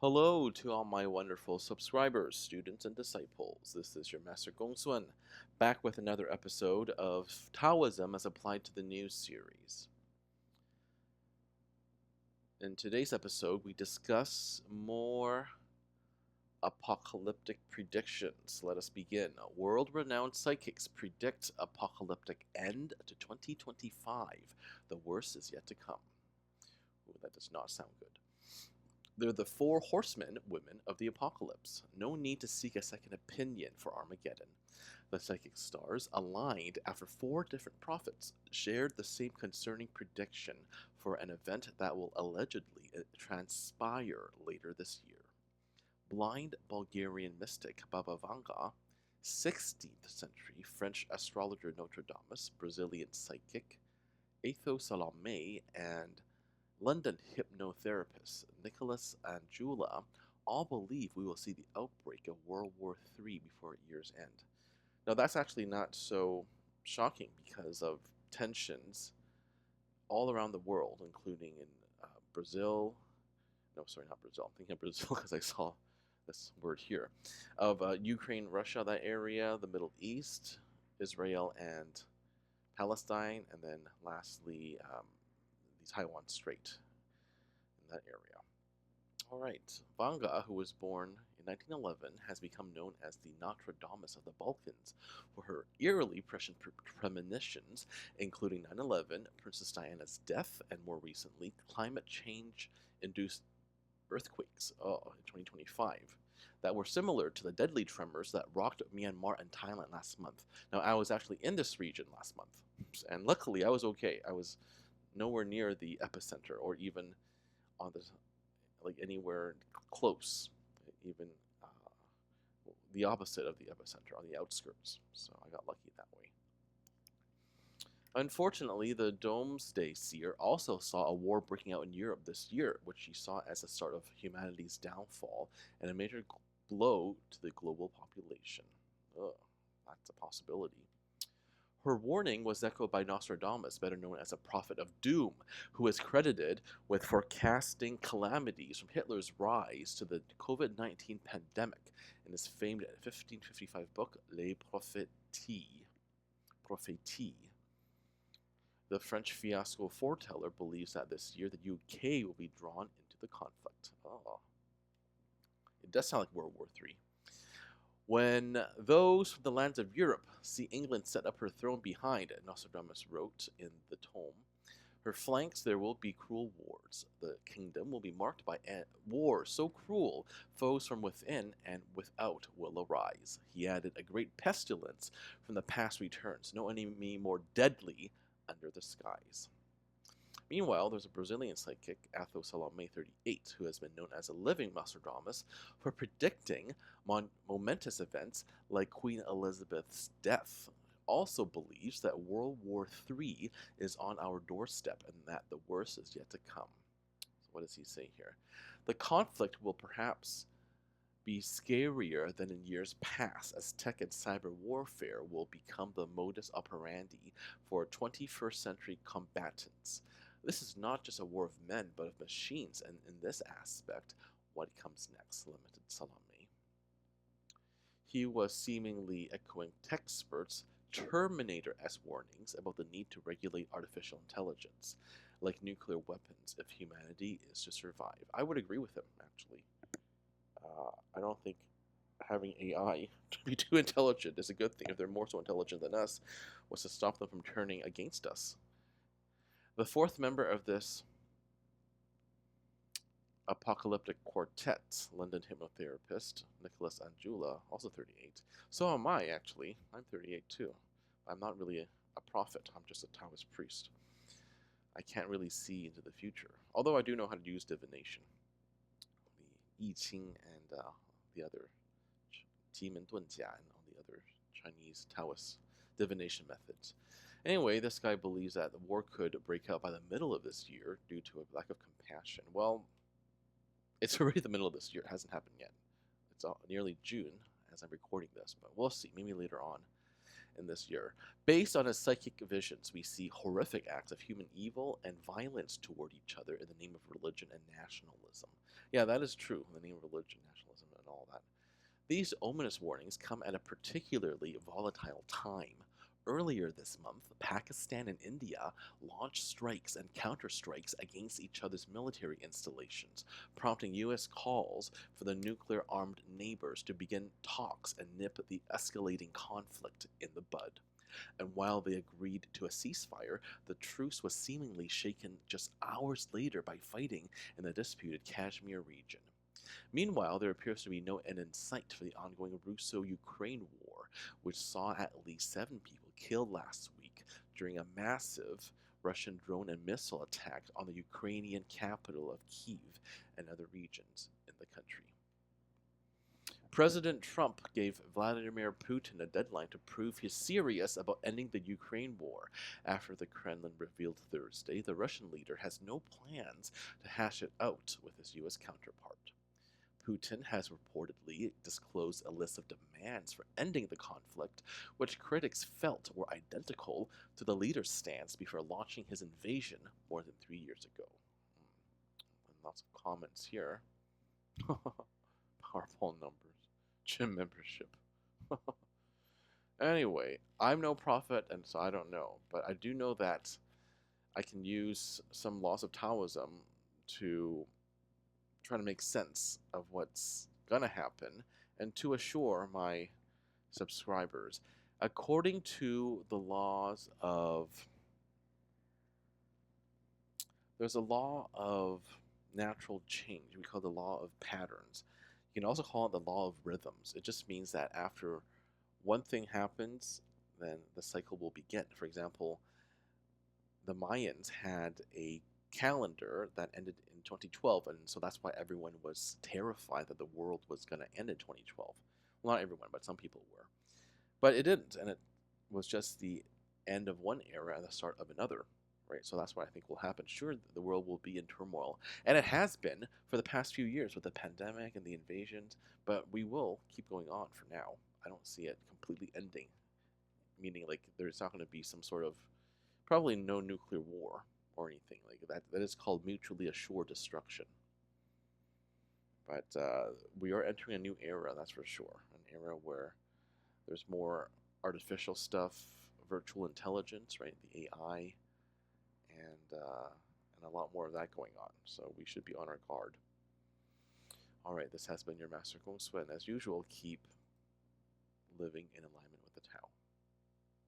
Hello to all my wonderful subscribers, students, and disciples. This is your Master GongSun, back with another episode of Taoism as applied to the news series. In today's episode, we discuss more apocalyptic predictions. Let us begin. World-renowned psychics predict apocalyptic end to 2025. The worst is yet to come. Ooh, that does not sound good. They're the four horsemen, women of the apocalypse. No need to seek a second opinion for Armageddon. The psychic stars, aligned after four different prophets, shared the same concerning prediction for an event that will allegedly transpire later this year. Blind Bulgarian mystic Baba Vanga, 16th century French astrologer Nostradamus, Brazilian psychic Atho Salome, and London hypnotherapist Nicholas and Jula all believe we will see the outbreak of World War III before year's end. Now, that's actually not so shocking because of tensions all around the world, including in Brazil. No, sorry, not Brazil. I'm thinking of Brazil because I saw this word here. Of Ukraine, Russia, that area, the Middle East, Israel, and Palestine, and then lastly, the Taiwan Strait in that area. All right, Vanga, who was born in 1911, has become known as the Nostradamus of the Balkans for her eerily prescient premonitions, including 9/11, Princess Diana's death, and more recently, climate change-induced earthquakes in 2025 that were similar to the deadly tremors that rocked Myanmar and Thailand last month. Now, I was actually in this region last month, and luckily I was okay. I was nowhere near the epicenter or even on anywhere close, even the opposite of the epicenter, on the outskirts. So I got lucky that way. Unfortunately, the Doomsday Seer also saw a war breaking out in Europe this year, which she saw as the start of humanity's downfall and a major blow to the global population. Ugh, that's a possibility. Her warning was echoed by Nostradamus, better known as a prophet of doom, who is credited with forecasting calamities from Hitler's rise to the COVID-19 pandemic in his famed 1555 book, Les Prophéties. The French fiasco foreteller believes that this year the UK will be drawn into the conflict. Oh. It does sound like World War III. When those from the lands of Europe see England set up her throne behind, Nostradamus wrote in the tome, her flanks there will be cruel wars. The kingdom will be marked by war so cruel, foes from within and without will arise. He added, a great pestilence from the past returns, no enemy more deadly under the skies. Meanwhile, there's a Brazilian psychic, Atho Salome 38, who has been known as a living Nostradamus for predicting momentous events like Queen Elizabeth's death. Also believes that World War III is on our doorstep and that the worst is yet to come. So what does he say here? The conflict will perhaps be scarier than in years past, as tech and cyber warfare will become the modus operandi for 21st century combatants. This is not just a war of men, but of machines, and in this aspect, what comes next, lamented Salome. He was seemingly echoing tech experts' Terminator-esque warnings about the need to regulate artificial intelligence, like nuclear weapons, if humanity is to survive. I would agree with him, actually. I don't think having AI to be too intelligent is a good thing. If they're more so intelligent than us, was to stop them from turning against us. The fourth member of this apocalyptic quartet, London hypnotherapist Nicholas Anjula, also 38. So am I, actually. I'm 38 too. I'm not really a prophet. I'm just a Taoist priest. I can't really see into the future, although I do know how to use divination. The I Ching and the other Jimen Dunjia and all the other Chinese Taoist divination methods. Anyway, this guy believes that the war could break out by the middle of this year due to a lack of compassion. Well, it's already the middle of this year. It hasn't happened yet. It's nearly June as I'm recording this, but we'll see. Maybe later on. in this year. Based on his psychic visions, we see horrific acts of human evil and violence toward each other in the name of religion and nationalism. Yeah, that is true, in the name of religion, nationalism, and all that. These ominous warnings come at a particularly volatile time. Earlier this month, Pakistan and India launched strikes and counterstrikes against each other's military installations, prompting U.S. calls for the nuclear armed neighbors to begin talks and nip the escalating conflict in the bud. And while they agreed to a ceasefire, the truce was seemingly shaken just hours later by fighting in the disputed Kashmir region. Meanwhile, there appears to be no end in sight for the ongoing Russo-Ukraine war, which saw at least 7 people killed last week during a massive Russian drone and missile attack on the Ukrainian capital of Kyiv and other regions in the country. President Trump gave Vladimir Putin a deadline to prove he's serious about ending the Ukraine war. After the Kremlin revealed Thursday, the Russian leader has no plans to hash it out with his U.S. counterpart. Putin has reportedly disclosed a list of demands for ending the conflict, which critics felt were identical to the leader's stance before launching his invasion more than 3 years ago. And lots of comments here. Powerball numbers, gym membership. Anyway, I'm no prophet, and so I don't know, but I do know that I can use some laws of Taoism to try to make sense of what's gonna happen and to assure my subscribers. According to the laws of, there's a law of natural change. We call it the law of patterns. You can also call it the law of rhythms. It just means that after one thing happens, then the cycle will begin. For example, the Mayans had a calendar that ended in 2012, and so that's why everyone was terrified that the world was going to end in 2012. Well, not everyone, but some people were. But it didn't, and it was just the end of one era and the start of another, right? So that's what I think will happen. Sure, the world will be in turmoil, and it has been for the past few years with the pandemic and the invasions, but we will keep going on for now. I don't see it completely ending, meaning like there's not going to be some sort of, probably no nuclear war or anything like that. That is called mutually assured destruction. But we are entering a new era, that's for sure. An era where there's more artificial stuff, virtual intelligence, right? The AI, and a lot more of that going on. So we should be on our guard. All right, this has been your Master GongSun. As usual, keep living in alignment.